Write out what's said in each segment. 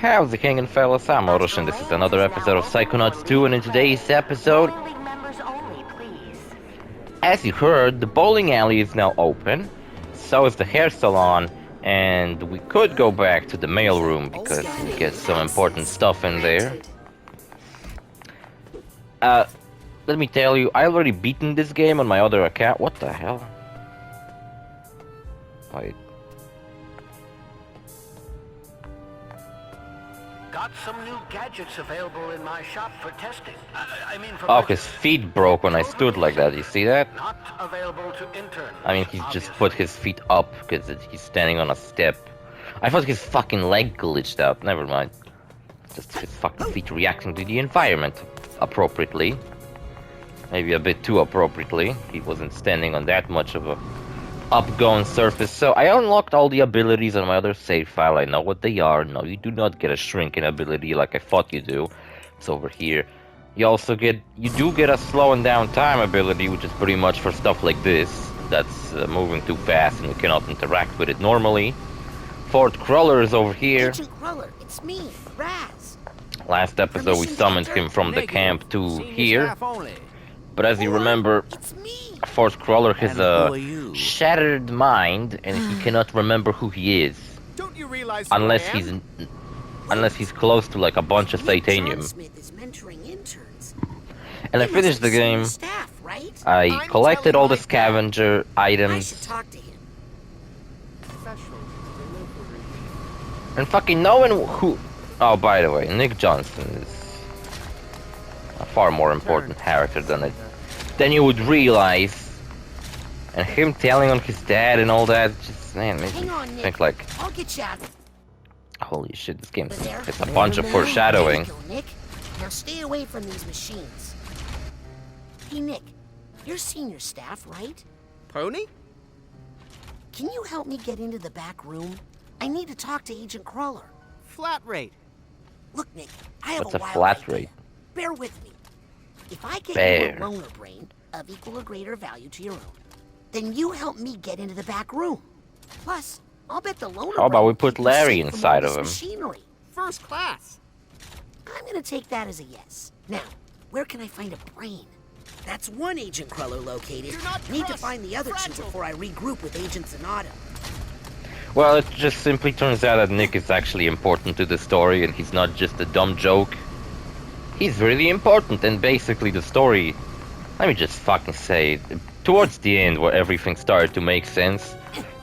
How's it hanging, fellas? I'm OrosZ, and this is another episode of Psychonauts 2, and in today's episode, as you heard, the bowling alley is now open, so is the hair salon, and we could go back to the mail room because we get some important stuff in there. Let me tell you, I already beaten this game on my other account. What the hell? Wait. Got some new gadgets available in my shop for testing. Oh, his feet broke when I stood like that. You see that? Not available to interns. I mean, he just put his feet up because he's standing on a step. I thought his fucking leg glitched out. Never mind. Just his fucking feet reacting to the environment appropriately. Maybe a bit too appropriately. He wasn't standing on that much of a upgoing surface. So I unlocked all the abilities on my other save file. I know what they are. No, you do not get a shrinking ability like I thought you do. It's over here. You do get a slowing down time ability, which is pretty much for stuff like this. That's moving too fast and you cannot interact with it normally. Fort Cruller is over here. Agent Cruller, it's me, Raz. Last episode we summoned him from the camp to here. But as you remember, Fort Cruller has a shattered mind and he cannot remember who he is. Don't you realize unless he's close to like a bunch of titanium. And I finished the game. I collected all the scavenger items. And fucking no one who... Oh, by the way, Nick Johnson is a far more important character than you would realize. And him telling on his dad and all that, just, man, makes me think like... I'll get you out. Holy shit, this game is a bunch of foreshadowing. Nick, now stay away from these machines. Hey, Nick, you're senior staff, right? Pony? Can you help me get into the back room? I need to talk to Agent Cruller. Flat rate. Look, Nick, I have What's a a wild flat idea. rate? Bear with me. If I get Bear. you a loner brain of equal or greater value to your own, then you help me get into the back room. Plus, I'll bet the loner How about brain we put keeps you Larry safe from inside all of this him? Machinery. First class. I'm gonna take that as a yes. Now, where can I find a brain? That's one Agent Cruller located. You're not Need to crushed, find the other two fragile. before I regroup with Agent Sonata. Well, it just simply turns out that Nick is actually important to the story and he's not just a dumb joke. He's really important and basically the story, let me just fucking say, towards the end where everything started to make sense,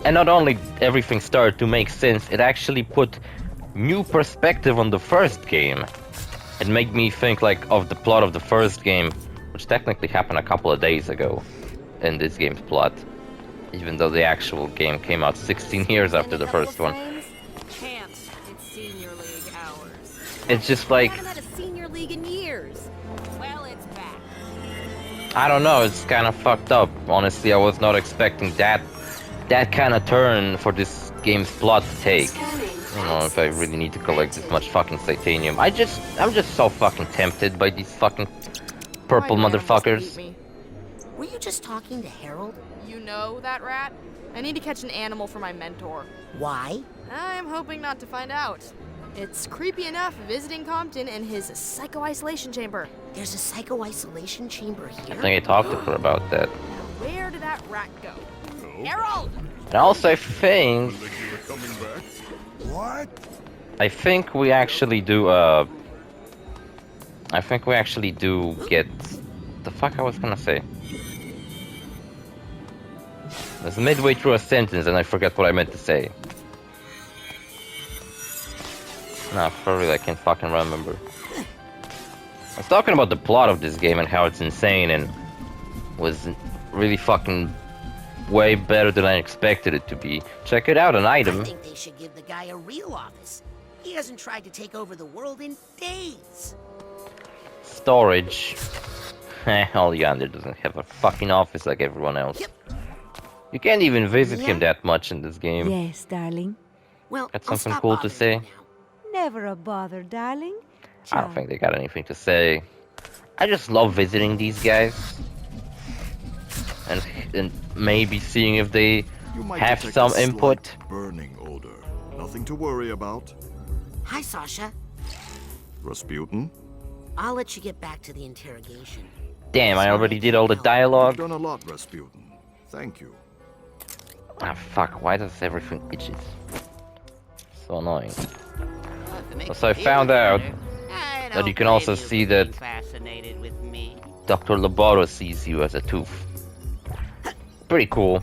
and not only everything started to make sense, it actually put new perspective on the first game. It made me think like of the plot of the first game, which technically happened a couple of days ago in this game's plot. Even though the actual game came out 16 years after the first one. Can't. It's senior league hours. It's just like, I haven't had a senior league in years. Well, it's back. I don't know, it's kind of fucked up. Honestly, I was not expecting that kind of turn for this game's plot to take. I don't know if I really need to collect this much fucking titanium. I'm just so fucking tempted by these fucking purple My man wants to motherfuckers. eat me. Were you just talking to Harold? You know that rat? I need to catch an animal for my mentor. Why? I'm hoping not to find out. It's creepy enough visiting Compton in his psycho-isolation chamber. There's a psycho-isolation chamber I here? think I talked to her about that. Now, where did that rat go? Harold! And also I think What? we actually do get the fuck I was gonna say. I was midway through a sentence and I forgot what I meant to say. No, for real, I can't fucking remember. I was talking about the plot of this game and how it's insane and was really fucking way better than I expected it to be. Check it out, an I item. think they should give the guy a real office. He hasn't tried to take over the world in days. Storage. Oleander doesn't have a fucking office like everyone else. Yep. You can't even visit him that much in this game. Yes, darling. Well, Got I'll something stop cool to bothering say? you now. Never a bother, darling. I don't think they got anything to say. I just love visiting these guys. And maybe seeing if they You might have detect some a slight input. burning odor. Nothing to worry about. Hi, Sasha. Rasputin? I'll let you get back to the interrogation. Damn, I already did all the You've dialogue. done a lot, Rasputin. Thank you. Ah, fuck, why does everything itches? So annoying. So I found out that you can also see that Fascinated with me. Dr. Laboro sees you as a tooth. Pretty cool.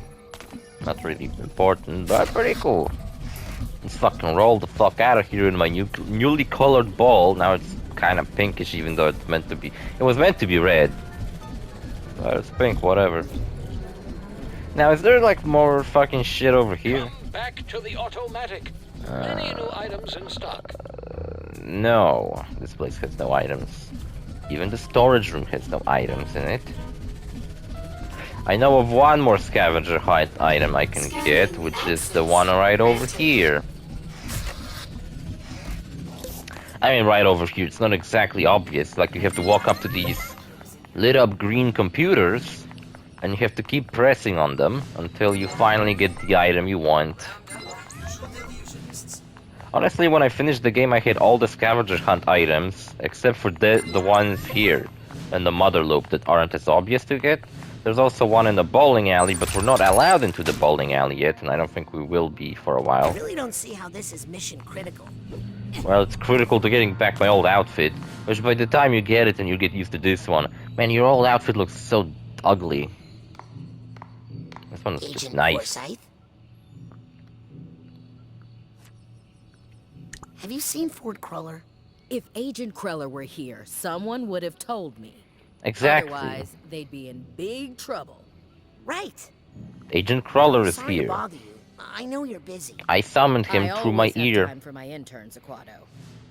Not really important, but pretty cool. Let's fucking roll the fuck out of here in my newly colored ball. Now it's kind of pinkish, even though it's meant to be. It was meant to be red. But it's pink, whatever. Now, is there like more fucking shit over here? Come back to the automatic. Many new items in stock. No, this place has no items. Even the storage room has no items in it. I know of one more scavenger hunt item I can get, which is the one right over here. I mean, right over here. It's not exactly obvious. Like, you have to walk up to these lit up green computers, and you have to keep pressing on them until you finally get the item you want. Honestly, when I finished the game, I hit all the scavenger hunt items, except for the ones here, and the mother loop that aren't as obvious to get. There's also one in the bowling alley, but we're not allowed into the bowling alley yet, and I don't think we will be for a while. I really don't see how this is mission critical. Well, it's critical to getting back my old outfit, which by the time you get it and you get used to this one, man, your old outfit looks so ugly. This one's just Agent nice. Forsyth? Have you seen Ford Cruller? If Agent Kreller were here, someone would have told me. Exactly. Otherwise, they'd be in big trouble. Right. Agent Crawler is Sorry to here. bother you. I know you're busy. I summoned him I through my always have ear. time for my interns, Aquato.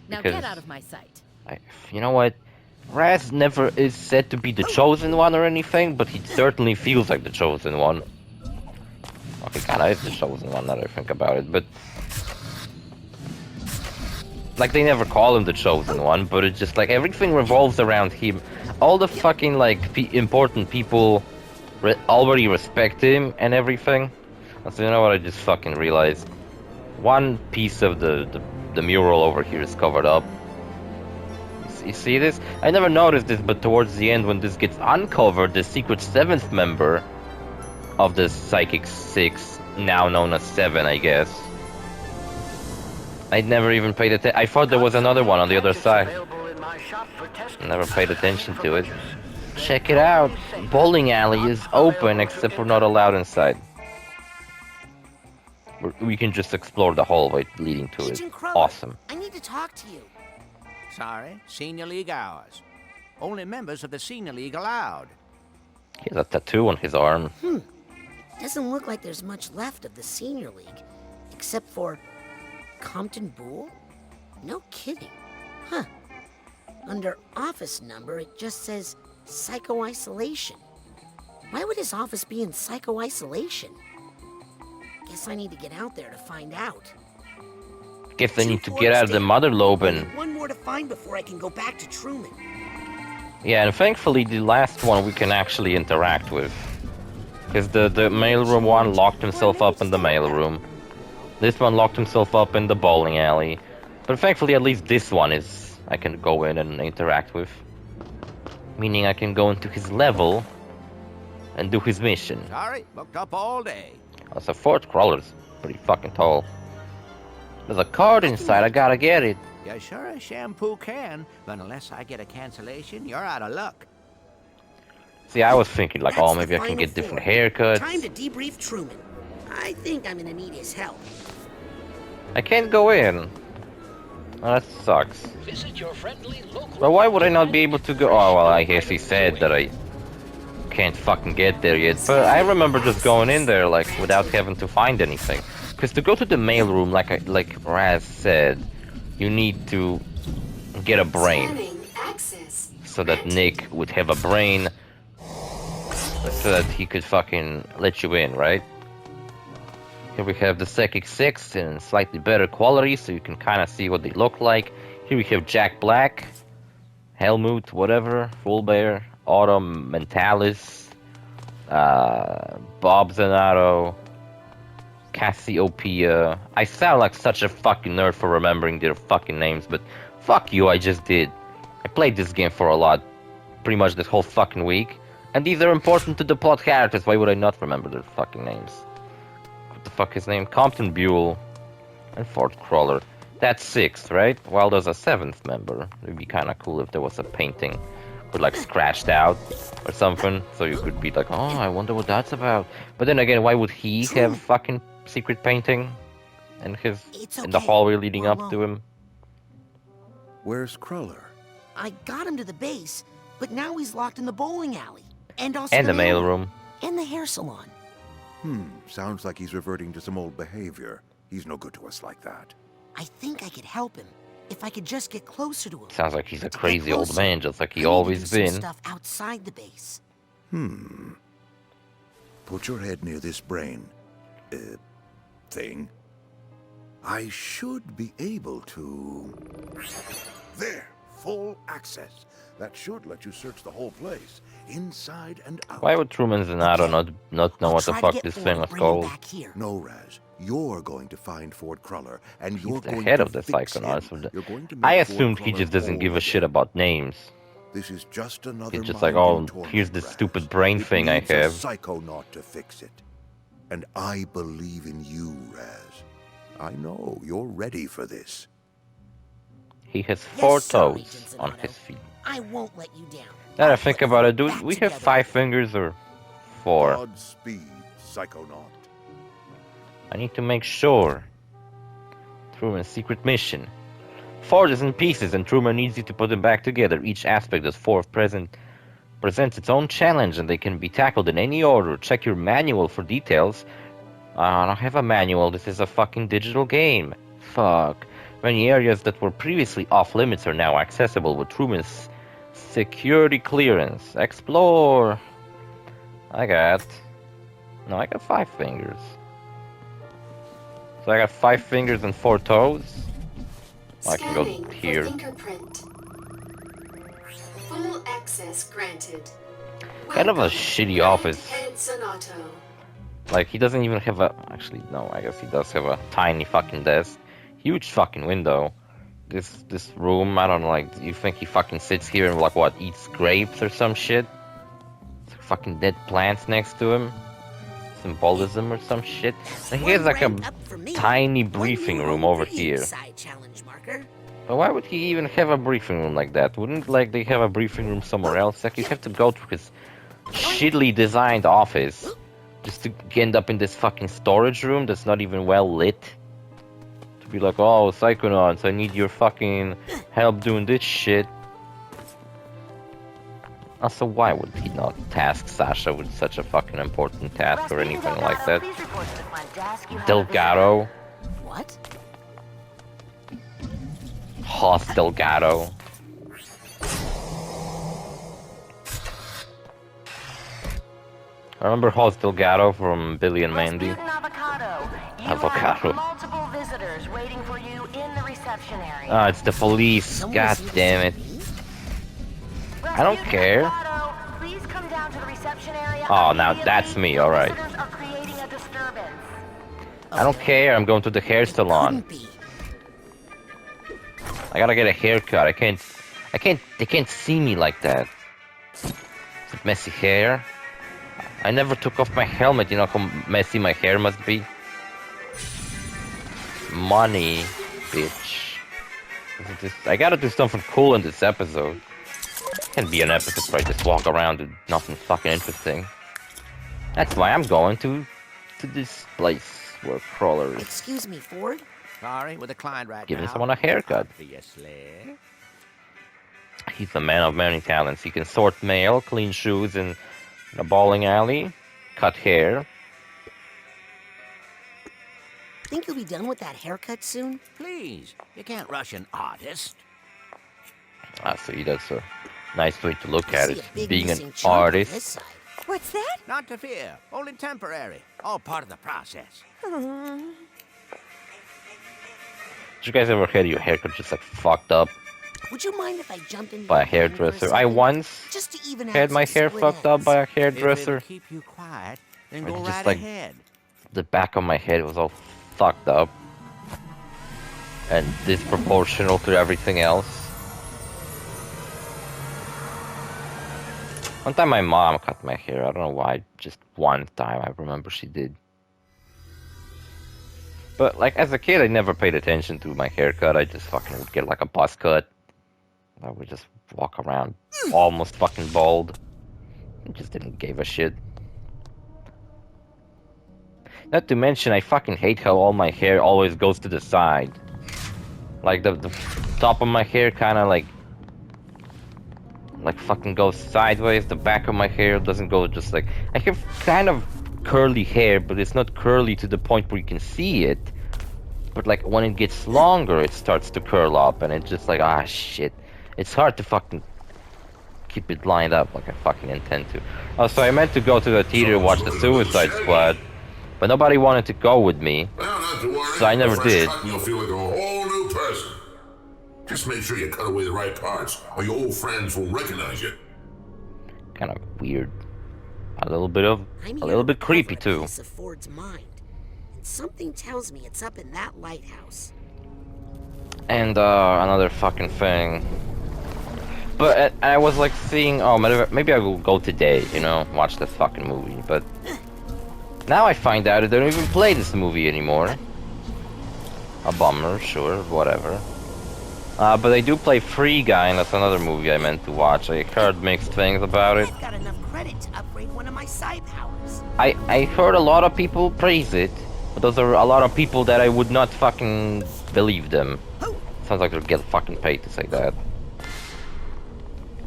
Now Because- get out of my sight. You know what? Raz never is said to be the chosen one or anything, but he certainly feels like the chosen one. Well, he kinda is the chosen one, now that I think about it, but... Like, they never call him the chosen one, but it's just like, everything revolves around him. All the fucking, like, important people already respect him and everything. So, you know what, I just fucking realized. One piece of the mural over here is covered up. You see this? I never noticed this, but towards the end, when this gets uncovered, the secret 7th member of the Psychic 6, now known as 7, I guess. I'd never even paid attention. I thought there was another one on the other side. Never paid attention to it. Check it out. Bowling alley is open, except we're not allowed inside. We can just explore the hallway leading to it. Agent Cruller, Awesome. I need to talk to you. Sorry, Senior League hours. Only members of the Senior League allowed. He has a tattoo on his arm. Doesn't look like there's much left of the Senior League, except for Compton Boole? No kidding. Huh. Under office number, it just says psycho-isolation. Why would his office be in psycho-isolation? Guess I need to get out there to find out. Guess I need to get out of the mother lobe and... One more to find before I can go back to Truman. Yeah, and thankfully the last one we can actually interact with. Because the mailroom one locked himself up in the mailroom. This one locked himself up in the bowling alley. But thankfully at least this one is... I can go in and interact with. Meaning I can go into his level and do his mission. Sorry, booked up all day. Also, Fort Crawler's pretty fucking tall. There's a card inside, I gotta get it. You sure as shampoo can, but unless I get a cancellation, you're out of luck. See, I was thinking like, That's oh, the maybe I can final get different four. haircuts. Time to debrief Truman. I think I'm gonna need his help. I can't go in. Oh, that sucks. Visit your friendly local. But why would I not be able to go? Oh, well, I guess he said that I can't fucking get there yet. But I remember just going in there, like, without having to find anything. Because to go to the mailroom, like Raz said, you need to get a brain. So that Nick would have a brain, so that he could fucking let you in, right? Here we have the Psychic 6 in slightly better quality, so you can kind of see what they look like. Here we have Jack Black, Helmut, whatever, Full Bear, Autumn Mentalis, Bob Zanardo. Cassiopeia. I sound like such a fucking nerd for remembering their fucking names, but fuck you, I just did. I played this game for a lot, pretty much this whole fucking week, and these are important to the plot characters. Why would I not remember their fucking names? What the fuck is his name? Compton Buell and Ford Crawler. That's 6, right? Well, there's a 7th member. It'd be kind of cool if there was a painting with like scratched out or something, so you could be like, oh, I wonder what that's about. But then again, why would he have fucking secret painting in his in the hallway leading up to him? Where's Cruller? I got him to the base, but now he's locked in the bowling alley. And also And the mailroom. And the hair salon. Sounds like he's reverting to some old behavior. He's no good to us like that. I think I could help him if I could just get closer to him. Sounds like he's a To get crazy old closer, man, just like I he need to always do some been. stuff outside the base. Put your head near this brain... thing. I should be able to... There! Full access. That should let you search the whole place, inside and out. Why would Truman Zanardo not know I'll what the try to fuck get this Ford thing and was bring him called? back here. No, Raz. You're going to find Ford Cruller, and you're He's the going head to of the fix Psychonauts. him. You're going to I make Ford assumed he Cruller just doesn't whole give a shit again. about names. This is just another He's just like, mind oh, in torment, here's this Raz. stupid brain It thing I needs a have. Psychonaut to fix it. And I believe in you, Raz. I know you're ready for this. He has 4 Yes, sir, toes Agent on Zanardo. his feet. I won't let you down. Now that I I'll think put about it, Ford dude, back we have together. 5 fingers or 4? Godspeed, Psychonaut. I need to make sure. Truman's secret mission. Ford is in pieces and Truman needs you to put them back together. Each aspect of Ford presents its own challenge and they can be tackled in any order. Check your manual for details. I don't have a manual, this is a fucking digital game. Fuck. Many areas that were previously off limits are now accessible with Truman's security clearance. Explore. I got 5 fingers. So I got 5 fingers and 4 toes. I can go Scanning for here. fingerprint. Full access granted. Kind of a Welcome, shitty Grand office. Head Sonato. Like, he doesn't even have a... Actually, no, I guess he does have a tiny fucking desk. Huge fucking window. This room, I don't know, like, you think he fucking sits here and, like, what, eats grapes or some shit? There's fucking dead plants next to him. Symbolism or some shit. And he has, One like, a rank up for me. tiny One briefing new room home over for you, here. Side challenge marker. But why would he even have a briefing room like that? Wouldn't, like, they have a briefing room somewhere else? Like, you have to go to his shittily designed office just to end up in this fucking storage room that's not even well lit. To be like, oh, Psychonauts, I need your fucking help doing this shit. Also, why would he not task Sasha with such a fucking important task or anything like that? Delgado. What? Hoss Delgado. I remember Hoss Delgado from Billy and Mandy. Avocado. Multiple visitors waiting for you in the reception area. Ah, it's the police. Someone God see this damn it. TV? I don't care. Avocado, please come down to the reception area. Oh, now that's me, alright. Visitors are creating a disturbance. I don't care, I'm going to the hair salon. Couldn't be. I gotta get a haircut. They can't see me like that. With messy hair. I never took off my helmet, you know how messy my hair must be? Money, bitch. I gotta do something cool in this episode. Can't be an episode where I just walk around with nothing fucking interesting. That's why I'm going to this place where crawlers Excuse me, Ford. Sorry, with a client right giving now. someone a haircut. Obviously. He's a man of many talents. He can sort mail, clean shoes in a bowling alley, cut hair. Think you'll be done with that haircut soon? Please, you can't rush an artist. Ah, see, that's a nice way to look I at see it. a big Being missing an chunk on artist. this side. What's that? Not to fear, only temporary. All part of the process. Did you guys ever had your haircut just like fucked up Would you mind if I jumped in by a your ring for hairdresser? I second? once Just to even had out my some hair split fucked up ends. by a If it'll hairdresser. keep you quiet, then Or go just right like ahead. the back of my head was all fucked up and disproportional to everything else. One time my mom cut my hair. I don't know why. Just one time I remember she did. But like as a kid, I never paid attention to my haircut. I just fucking would get like a buzz cut. I would just walk around almost fucking bald. I just didn't give a shit. Not to mention, I fucking hate how all my hair always goes to the side. Like the top of my hair kind of like fucking goes sideways. The back of my hair doesn't go just like... I have kind of curly hair, but it's not curly to the point where you can see it. But like when it gets longer, it starts to curl up, and it's just like, ah, shit. It's hard to fucking keep it lined up like I fucking intend to. Oh, so I meant to go to the theater and watch the Suicide Squad, but nobody wanted to go with me, Well, not to worry. so I never The first did. cut, you'll feel like a whole new person. Just make sure you cut away the right parts, or your old friends won't recognize you. Kind of weird. A little bit creepy too. Piece of Ford's mind, and something tells me it's up in that lighthouse. And another fucking thing. But I was like seeing, oh, maybe I will go today, you know, watch this fucking movie. But now I find out that they don't even play this movie anymore. A bummer, sure, whatever. But they do play Free Guy, and that's another movie I meant to watch. I heard mixed things about it. I've got enough credit to upgrade one of my psi powers. I heard a lot of people praise it, but those are a lot of people that I would not fucking believe them. Sounds like they'll get fucking paid to say that.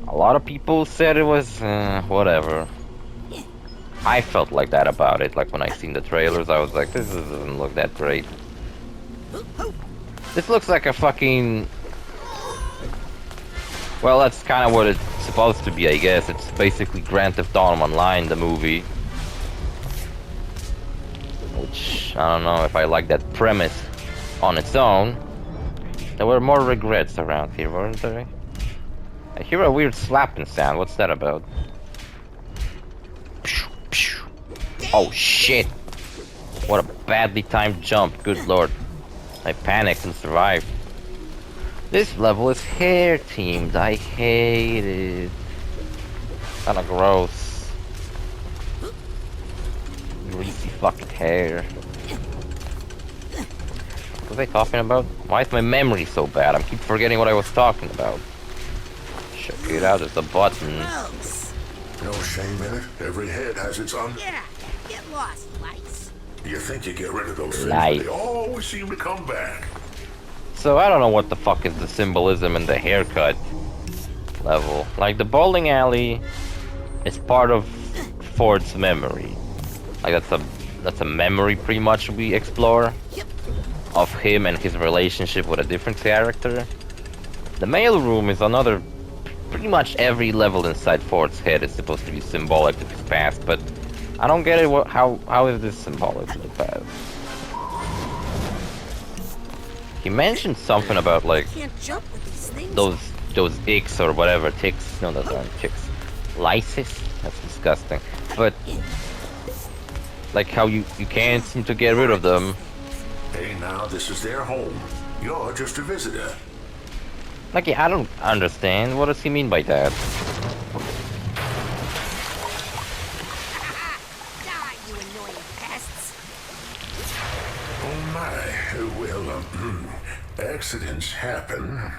A lot of people said it was, whatever. I felt like that about it, like when I seen the trailers, I was like, this doesn't look that great. This looks like a fucking... Well, that's kind of what it's supposed to be, I guess. It's basically Grand Theft Auto Online, the movie. Which, I don't know if I like that premise on its own. There were more regrets around here, weren't there? I hear a weird slapping sound. What's that about? Oh shit! What a badly timed jump. Good lord. I panicked and survived. This level is hair themed. I hate it. Kinda gross. Greasy fucking hair. What was I talking about? Why is my memory so bad? I keep forgetting what I was talking about. Check it out, there's a button. No shame in it. Every head has its own. Yeah, get lost, lights. You think you get rid of those things, Light. but they always seem to come back. So I don't know what the fuck is the symbolism in the haircut level. Like the bowling alley is part of Ford's memory. Like that's a memory pretty much we explore of him and his relationship with a different character. The mail room is another. Pretty much every level inside Ford's head is supposed to be symbolic to his past, but I don't get it. How is this symbolic to the past? He mentioned something about like Can't jump with these things. those icks or whatever ticks. No, those aren't ticks. Lysis? That's disgusting. But like how you can't seem to get rid of them. Hey, now this is their home. You're just a visitor. Like, yeah, I don't understand. What does he mean by that? Die, you annoying pests. Oh my. Well, accidents happen.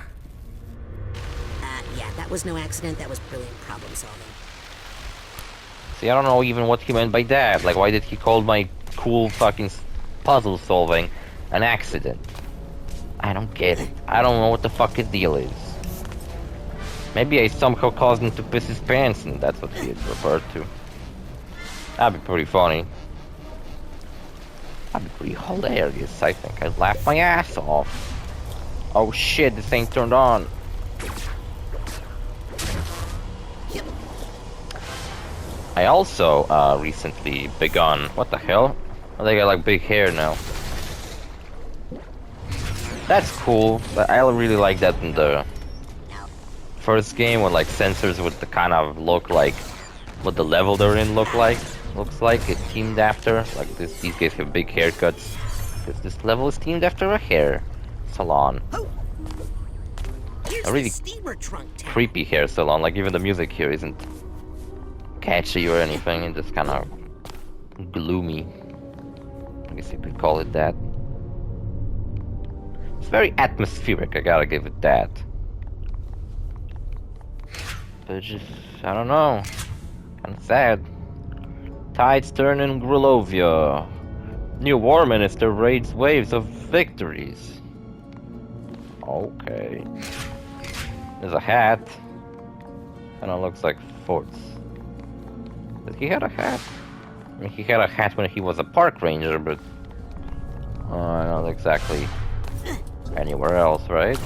Yeah, that was no accident. That was brilliant problem solving. See, I don't know even what he meant by that. Like, why did he call my cool fucking puzzle solving an accident? I don't get it. I don't know what the fuck his deal is. Maybe I somehow caused him to piss his pants and that's what he had referred to. That'd be pretty funny. That'd be pretty hilarious, I think. I'd laugh my ass off. Oh shit, this ain't turned on. I also recently begun. What the hell? Oh, they got like big hair now. That's cool, but I really like that in the first game when like sensors would kind of look like what the level they're in look like. looks like it's themed after. Like this, these guys have big haircuts. This level is themed after a hair salon. Here's A really the steamer trunk town. creepy hair salon. Like even the music here isn't catchy or anything. It's just kind of gloomy. I guess you could call it that. It's very atmospheric. I gotta give it that. But just, I don't know. Kinda sad. Tides turn in Grulovia. New war minister raids waves of victories. Okay. There's a hat. Kinda looks like Ford's. Did he had a hat? I mean, he had a hat when he was a park ranger, but... not exactly anywhere else, right?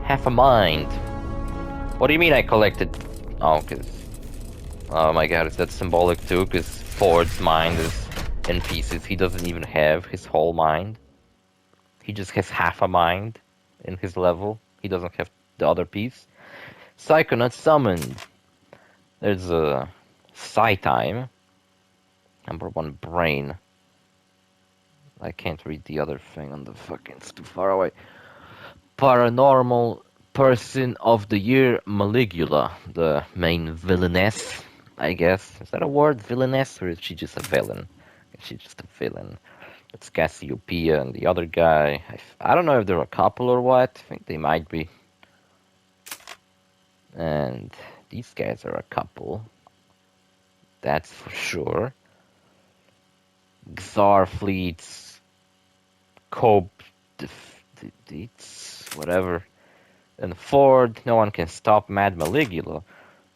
Half a mind. What do you mean I collected... Oh, cause... Oh my god, is that symbolic too? Cause Ford's mind is in pieces. He doesn't even have his whole mind. He just has half a mind in his level. He doesn't have the other piece. Psychonauts summoned. There's a Psy time. Number 1 brain. I can't read the other thing on the fucking... It's too far away. Paranormal person of the year, Maligula, the main villainess, I guess. Is that a word, villainess, or is she just a villain? She's just a villain. It's Cassiopeia and the other guy. I don't know if they're a couple or what. I think they might be. And these guys are a couple. That's for sure. Xar fleets, Cope, whatever. And Ford, no one can stop Mad Maligula.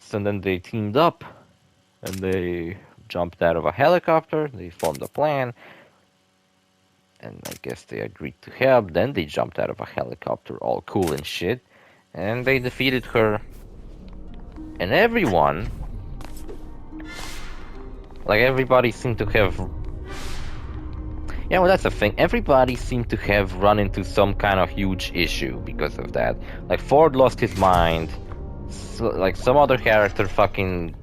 So then they teamed up and they jumped out of a helicopter. They formed a plan. And I guess they agreed to help. Then they jumped out of a helicopter, all cool and shit. And they defeated her. And everyone, like everybody seemed to have... Yeah, well, that's the thing. Everybody seemed to have run into some kind of huge issue because of that. Like, Ford lost his mind. So, like, some other character fucking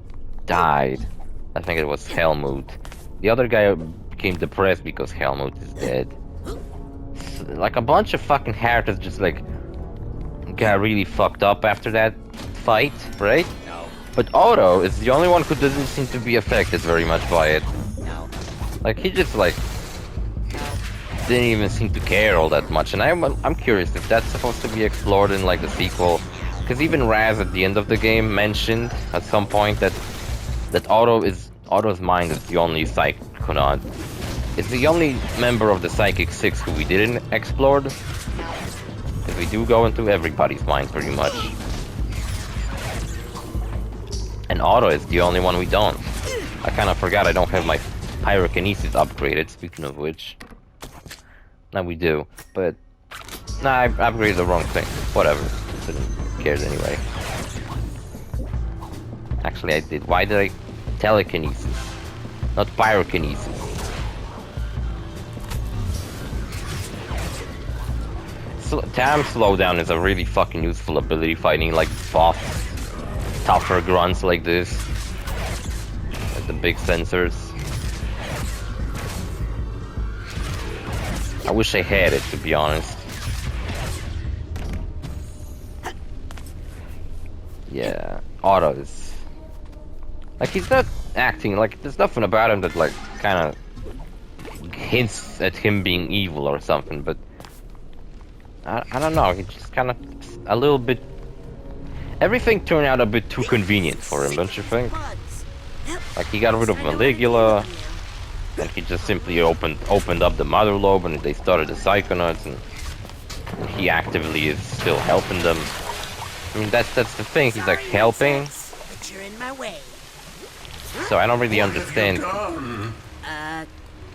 died. I think it was Helmut. The other guy became depressed because Helmut is dead. So, like, a bunch of fucking characters just, like, got really fucked up after that fight, right? No. But Otto is the only one who doesn't seem to be affected very much by it. No. Like, he just, like... didn't even seem to care all that much, and I'm curious if that's supposed to be explored in like the sequel, because even Raz at the end of the game mentioned at some point that Otto's mind is the only Psychonaut. It's the only member of the Psychic Six who we didn't explore, because we do go into everybody's mind pretty much, and Otto is the only one we don't. I kind of forgot I don't have my pyrokinesis upgraded. Speaking of which. Now we do, but... Nah, I upgraded the wrong thing. Whatever. Didn't care anyway. Actually, I did. Why did I... Telekinesis. Not pyrokinesis. Time slowdown is a really fucking useful ability fighting like boss tougher grunts like this. Like the big sensors. I wish I had it, to be honest. Yeah, Otto is... Like, he's not acting, like, there's nothing about him that, like, kind of hints at him being evil or something, but... I don't know, he just kind of... a little bit... Everything turned out a bit too convenient for him, don't you think? Like, he got rid of Maligula... And he just simply opened up the mother lobe and they started the Psychonauts, and he actively is still helping them. I mean, that's the thing, he's like helping. But you're in my way. So I don't really understand.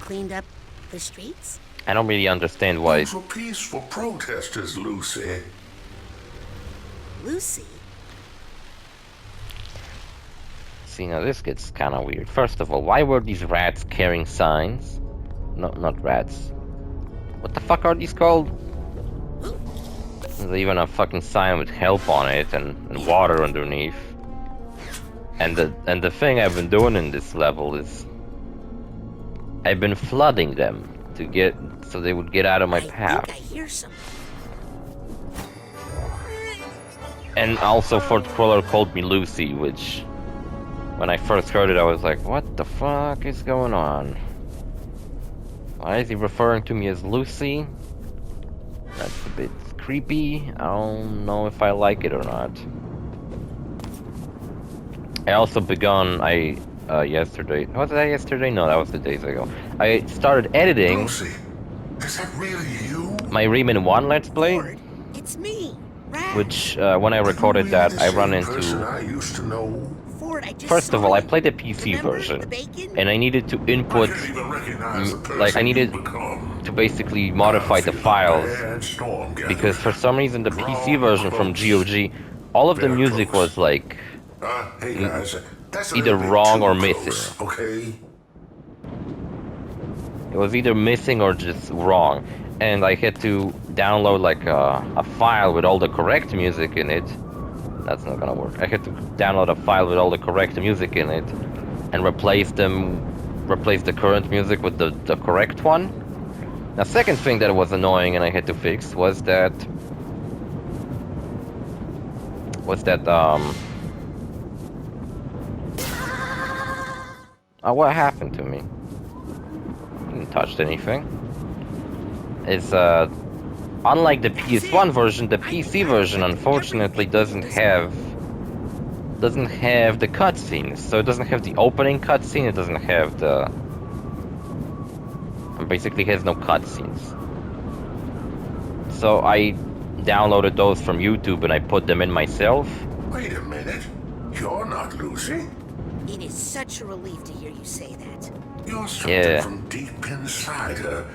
Cleaned up the streets? I don't really understand why. Those were peaceful protesters, Lucy. Lucy? See, now this gets kind of weird. First of all, why were these rats carrying signs? No, not rats. What the fuck are these called? There's even a fucking sign with help on it and water underneath. And the thing I've been doing in this level is I've been flooding them so they would get out of my path. I think I hear something. And also Fort Crawler called me Lucy, which when I first heard it I was like, what the fuck is going on? Why is he referring to me as Lucy? That's a bit creepy. I don't know if I like it or not. I also begun yesterday. Was that yesterday? No, that was 2 days ago. I started editing. Lucy, is that really you? My Rayman 1 Let's Play. Ford, it's me, Raz. Which, when I recorded that, I run into... I used to know. Ford, I just First of saw all, I you. played the PC Remember version, the bacon? and I needed to input, I can't even recognize the person like I needed you've become. to basically modify the files, Bad storm gathering. because for some reason the PC version from GOG, all of the Very music close. was like Hey guys, that's a either little bit wrong too or close, missing. okay? It was either missing or just wrong, and I had to download like a file with all the correct music in it. That's not gonna work. I had to download a file with all the correct music in it and replace the current music with the correct one. Now, second thing that was annoying and I had to fix was that oh, what happened to me? I didn't touch anything. It's unlike the PS1 version, the PC version unfortunately doesn't have the cutscenes. So it doesn't have the opening cutscene, it doesn't have the... It basically has no cutscenes. So I downloaded those from YouTube and I put them in myself. Wait a minute. You're not Lucy. It is such a relief to hear you say that. You're something from deep inside her.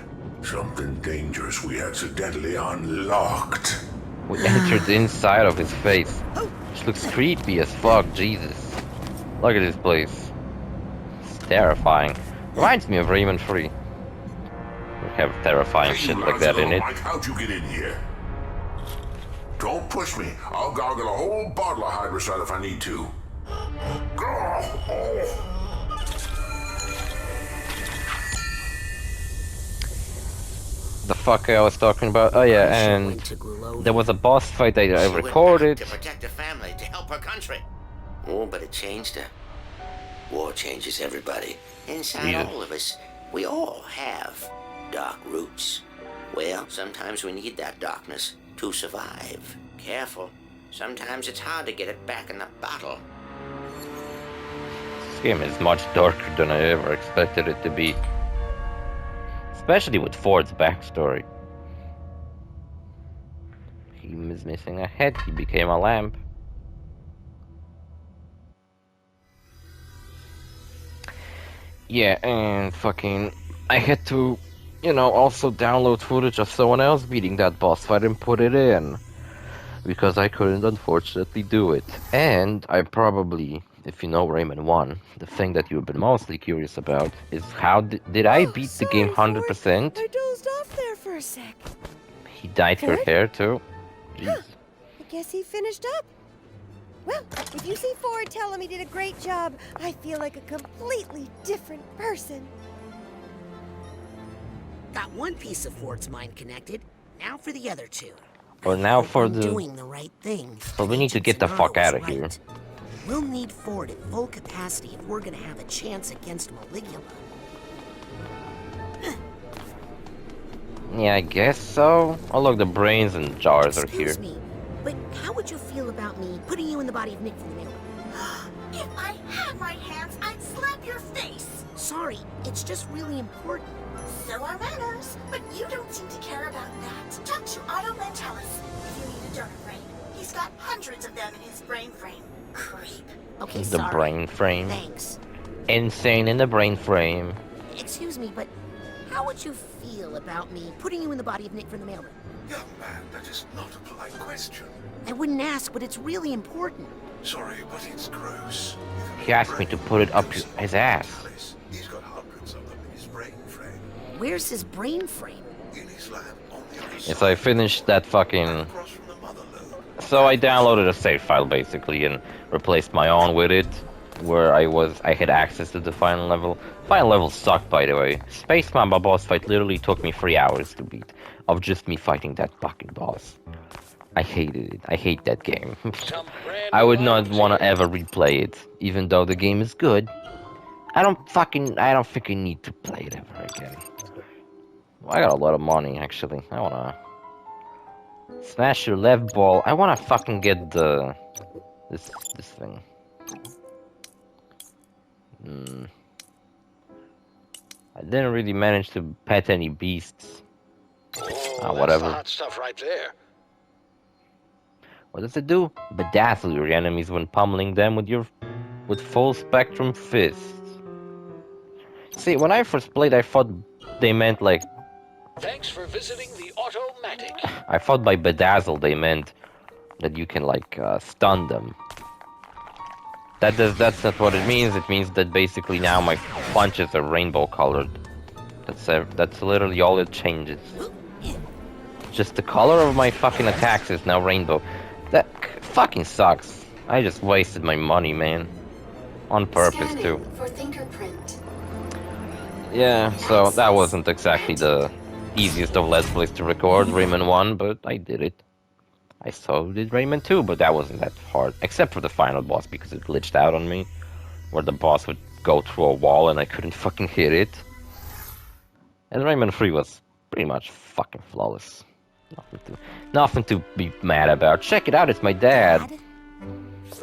Something dangerous we accidentally unlocked. We entered the inside of his face. Which looks creepy as fuck, Jesus. Look at this place. It's terrifying. Reminds me of Rayman 3. We have terrifying shit like that in it. Mike, how'd you get in here? Don't push me. I'll gargle a whole bottle of hydrocide if I need to. The fuck I was talking about? Oh yeah, and there was a boss fight that I recorded. To protect her family, to help her country. Oh, but it changed her. War changes everybody. Inside all of us, we all have dark roots. Well, sometimes we need that darkness to survive. Careful. Sometimes it's hard to get it back in the bottle. This game is much darker than I ever expected it to be. Especially with Ford's backstory. He was missing a head, he became a lamp. Yeah, and fucking... I had to, you know, also download footage of someone else beating that boss fight and put it in. Because I couldn't, unfortunately, do it. And I probably, if you know Rayman 1, the thing that you've been mostly curious about is how did I beat the game 100%? I dozed off there for a sec. He dyed your hair too? Jeez. Huh. I guess he finished up. Well, if you see Ford tell him he did a great job, I feel like a completely different person. Got one piece of Ford's mind connected. Now for the other two. Well, now for the... doing the right thing. But we need to get the fuck out of here. We'll need Ford at full capacity if we're gonna have a chance against Maligula. Yeah, I guess so. Oh look, the brains and jars are here. Excuse me, but how would you feel about me putting you in the body of Nick from the mail? If I had my hands, I'd slap your face. Sorry, it's just really important. So are manners, but you don't seem to care about that. Talk to Otto Mentalis if you need a donor brain. He's got hundreds of them in his brain frame. Creep. Okay, The sorry. brain frame. Thanks. Insane in the brain frame. Excuse me, but how would you feel about me putting you in the body of Nick from the mailroom? Young man, that is not a polite question. I wouldn't ask, but it's really important. Sorry, but it's gross. He asked me to put it up his ass. He's got hundreds of them in his brain frame. Where's his brain frame? In his lab on the other Yes, I finished that fucking... So I downloaded a save file basically and replaced my own with it. where I had access to the final level. Final level sucked, by the way. Space Mamba boss fight literally took me 3 hours to beat, of just me fighting that fucking boss. I hated it. I hate that game. I would not want to ever replay it, even though the game is good. I don't think I need to play it ever again. Well, I got a lot of money, actually. I wanna smash your left ball. I wanna fucking get this thing. I didn't really manage to pet any beasts. Whatever. That's the hot stuff right there. What does it do? Bedazzle your enemies when pummeling them with full spectrum fists. See, when I first played, I thought they meant like. Thanks for visiting the Automatic. I thought by bedazzle they meant that you can like stun them. That's not what it means. It means that basically now my punches are rainbow colored. That's literally all it changes. Just the color of my fucking attacks is now rainbow. That fucking sucks. I just wasted my money, man. On purpose, Scanning too. for fingerprint. Yeah, so that wasn't exactly the easiest of Let's Plays to record, Rayman 1, but I did it. I so did Rayman 2, but that wasn't that hard. Except for the final boss, because it glitched out on me. Where the boss would go through a wall and I couldn't fucking hit it. And Rayman 3 was pretty much fucking flawless. Nothing to be mad about. Check it out, it's my dad.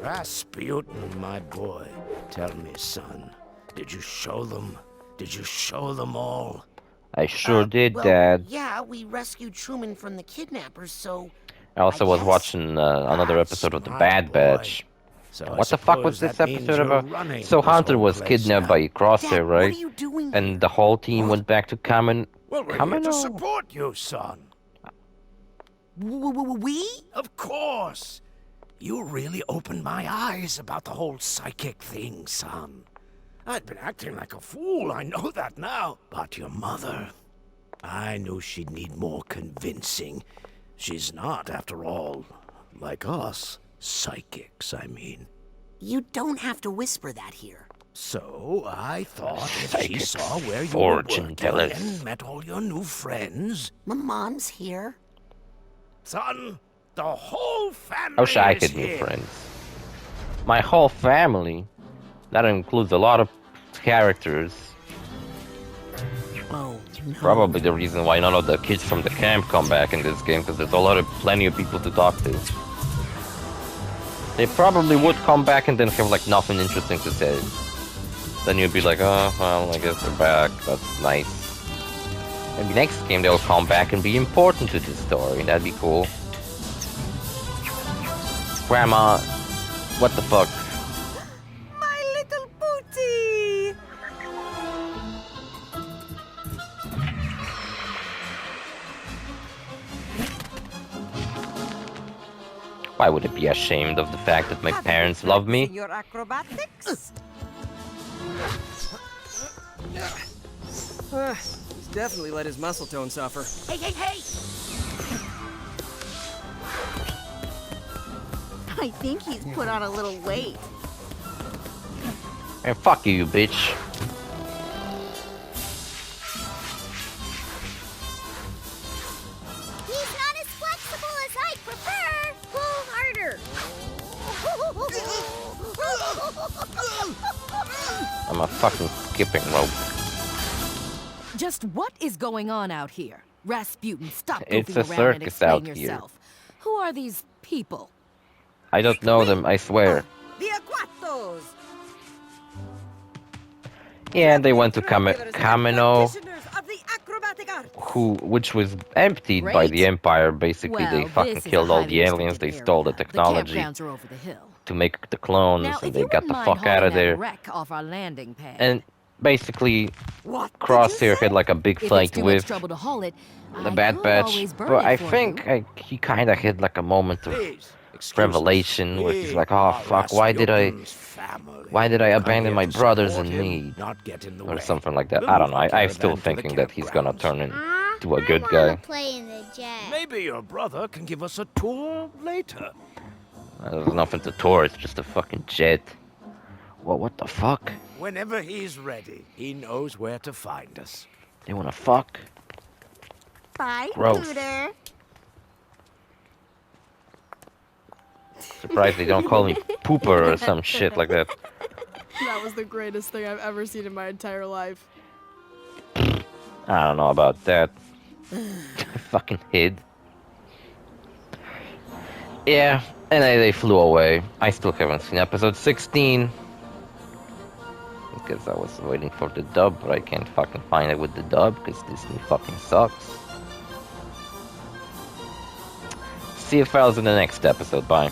Rasputin, my boy. Tell me, son. Did you show them? Did you show them all? I sure did, well, Dad. Yeah, we rescued Truman from the kidnappers, so... I also was watching another episode of The Bad Batch. So what the fuck was this episode about? So Hunter was kidnapped by Crosshair, right? And the whole team went back to Kamen... Well, we're here to support you, son. We? Of course. You really opened my eyes about the whole psychic thing, son. I'd been acting like a fool, I know that now. But your mother, I knew she'd need more convincing. She's not, after all, like us. Psychics, I mean. You don't have to whisper that here. So, I thought if she saw where you fortune were working tellers. and met all your new friends... My mom's here. Son, the whole family I wish I is could here. meet friends. My whole family? That includes a lot of characters. Oh, no. Probably the reason why none of the kids from the camp come back in this game, because there's plenty of people to talk to. They probably would come back and then have like nothing interesting to say. Then you'd be like, oh, well, I guess they're back. That's nice. Maybe next game they'll come back and be important to this story. That'd be cool. Grandma, what the fuck? My little booty! Why would I be ashamed of the fact that my parents love me? Your acrobatics? He's definitely let his muscle tone suffer. Hey, hey, hey! I think he's put on a little weight. And fuck you, bitch. He's not as flexible as I'd prefer. Pull harder. I'm a fucking skipping rope. Just what is going on out here? Rasputin, stop It's goofing a around and circus explain out here. yourself. Who are these people? I don't know them, I swear. The Aquatos! Yeah, they went to Kameno, Practitioners of the acrobatic art. which was emptied by Great. the Empire. Basically, Well, they this fucking is a killed all highly the aliens. They restricted stole the area. technology The campgrounds are over the hill. to make the clones, Now, and if they you got the wouldn't fuck mind out of hauling that there. wreck off our landing pad. And basically, What did you Crosshair say? had like a big if it's fight too much with trouble to haul it, the I Bad could Batch, always burn but it I for think you. he kind of had like a moment of Please, excuse us. revelation where he's We like, oh are fuck, why did I Rasputin's abandon my Come here to brothers in support him, need? not get in the Or way. something like that. We'll I don't move know. the I'm still caravan to the thinking that he's gonna campgrounds. turn into a good guy. Play in the jet. Maybe your brother can give us a tour later. There's nothing to tour, it's just a fucking jet. What the fuck? Whenever he's ready, he knows where to find us. They wanna fuck? Bye, Gross. Pooter. Surprised they don't call me pooper or some shit like that. That was the greatest thing I've ever seen in my entire life. I don't know about that. Fucking hid. Yeah, and they flew away. I still haven't seen episode 16. Because I was waiting for the dub, but I can't fucking find it with the dub, because Disney fucking sucks. See you fellas in the next episode, bye.